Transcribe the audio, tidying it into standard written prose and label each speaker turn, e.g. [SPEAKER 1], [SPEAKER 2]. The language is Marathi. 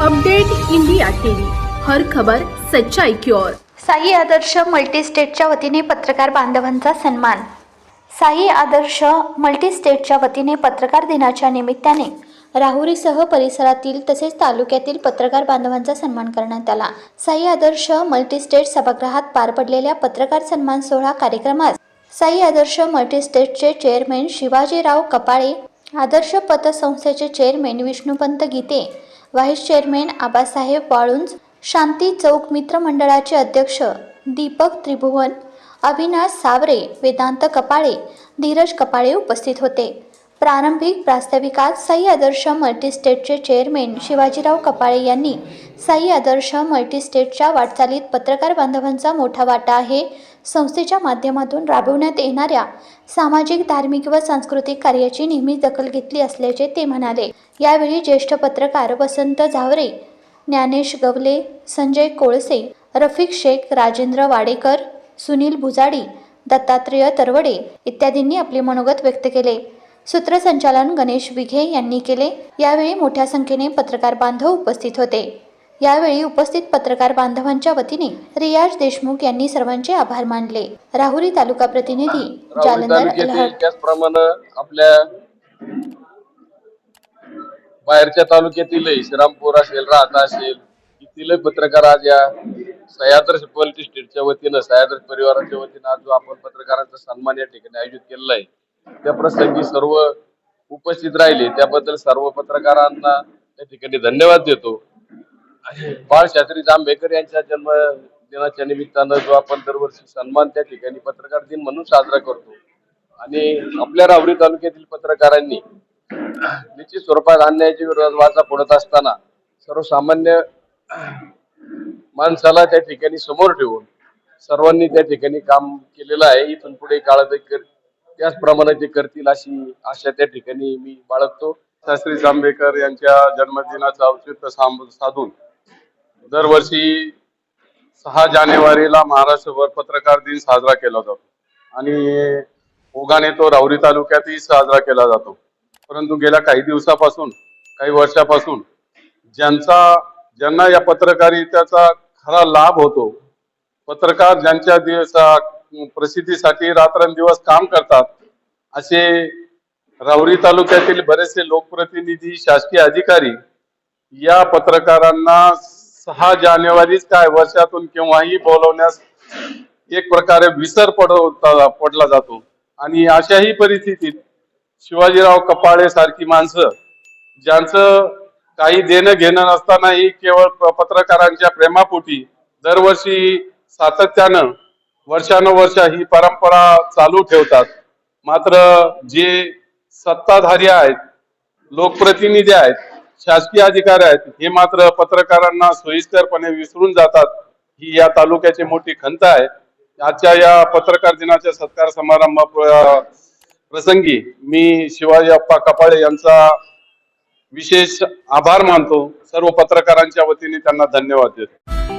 [SPEAKER 1] अपडेट इंडिया टीवी, हर खबर सच्चाई की ओर।
[SPEAKER 2] साई आदर्श मल्टीस्टेटच्या वतीने पत्रकार बांधवांचा सन्मान। साई आदर्श मल्टीस्टेटच्या वतीने पत्रकार दिनाच्या निमित्ताने राहुरीसह परिसरातील तसेच तालुक्यातील पत्रकार बांधवांचा सन्मान करण्यात आला। साई आदर्श मल्टीस्टेट सभागृहात पार पडलेल्या पत्रकार सन्मान सोहळा कार्यक्रमात साई आदर्श मल्टीस्टेटचे चेअरमॅन शिवाजीराव कपाळे, आदर्श पतसंस्थेचे चेअरमॅन विष्णुपंत गीते, व्हाईस चेअरमॅन आबासाहेब वाळुंज, शांती चौक मित्र मंडळाचे अध्यक्ष दीपक त्रिभुवन, अविनाश सावरे, वेदांत कपाळे, धीरज कपाळे उपस्थित होते। प्रारंभिक प्रास्ताविकात साई आदर्श मल्टीस्टेटचे चेअरमॅन शिवाजीराव कपाळे यांनी साई आदर्श मल्टीस्टेटच्या वाटचालीत पत्रकार बांधवांचा मोठा वाटा आहे। संस्थेच्या माध्यमातून राबवण्यात येणाऱ्या सामाजिक, धार्मिक व सांस्कृतिक कार्याची नेहमीच दखल घेतली असल्याचे ते म्हणाले। यावेळी ज्येष्ठ पत्रकार वसंत झावरे, ज्ञानेश गवले, संजय कोळसे, रफिक शेख, राजेंद्र वाडेकर, सुनील भुजाडी, दत्तात्रेय तरवडे इत्यादींनी आपले मनोगत व्यक्त केले। सूत्रसंचालन गणेश विघे यांनी केले। यावेळी मोठ्या संख्येने पत्रकार बांधव उपस्थित होते। यावेळी उपस्थित पत्रकार बांधवांच्या वतीने रियाज देशमुख यांनी सर्वांचे आभार मानले। राहुरी तालुका प्रतिनिधी जालंधर अलहट।
[SPEAKER 3] त्याचप्रमाणे आपल्या बाहेरच्या तालुक्यातील श्रीरामपूर असेल, राहता असेल, इथले पत्रकार आज या साई आदर्श मल्टीस्टेटच्या वतीनं, साई आदर्श परिवाराच्या वतीनं आज जो आपण पत्रकारांचा सन्मान या ठिकाणी आयोजित केलेला आहे, त्या प्रसंगी सर्व उपस्थित राहिले त्याबद्दल सर्व पत्रकारांना त्या ठिकाणी धन्यवाद देतो। बाळशास्त्री जांभेकर यांच्या जन्म दिनाच्या निमित्तानं जो आपण दरवर्षी सन्मान त्या ठिकाणी पत्रकार दिन म्हणून साजरा करतो आणि आपल्या राहुरी तालुक्यातील पत्रकारांनी निश्चित स्वरूपात अन्यायाच्या विरोधात वाचा फोडत असताना सर्वसामान्य माणसाला त्या ठिकाणी समोर ठेवून सर्वांनी त्या ठिकाणी काम केलेलं आहे। इथून पुढे काळात त्याचप्रमाणे ते करतील अशी आशा त्या ठिकाणी मी बाळगतो। शास्त्री जांभेकर यांच्या जन्मदिनाचं औचित्य साधून दरवर्षी 6 जानेवारीला महाराष्ट्रभर पत्रकार दिन साजरा केला जातो आणि ओघाने तो राहुरी तालुक्यातही साजरा केला जातो। परंतु गेल्या काही दिवसापासून, काही वर्षापासून ज्यांना या पत्रकारितेचा खरा लाभ होतो, पत्रकार ज्यांच्या प्रसिद्धीसाठी रात्रंदिवस काम करतात, असे राहुरी तालुक्यातील बरेचसे लोकप्रतिनिधी, शासकीय अधिकारी या पत्रकारांना 6 जानेवारीच काय वर्षातून केव्हाही बोलवण्यास एक प्रकारे विसर पडला जातो आणि अशाही परिस्थितीत शिवाजीराव कपाळे सारखी माणसं ज्यांचं काही देणं घेणं नसतानाही केवळ पत्रकारांच्या प्रेमापोटी दरवर्षी सातत्यानं वर्षानुवर्ष ही परंपरा चालू ठेवतात। मात्र जे सत्ताधारी आहेत, लोकप्रतिनिधी आहेत, शासकीय अधिकारी आहेत, हे मात्र पत्रकारांना सोयीस्करपणे विसरून जातात। ही या तालुक्याची मोठी खंत आहे। आजच्या या पत्रकार दिनाच्या सत्कार समारंभ प्रसंगी मी शिवाजी अप्पा कपाळे यांचा विशेष आभार मानतो। सर्व पत्रकारांच्या वतीने त्यांना धन्यवाद देतो।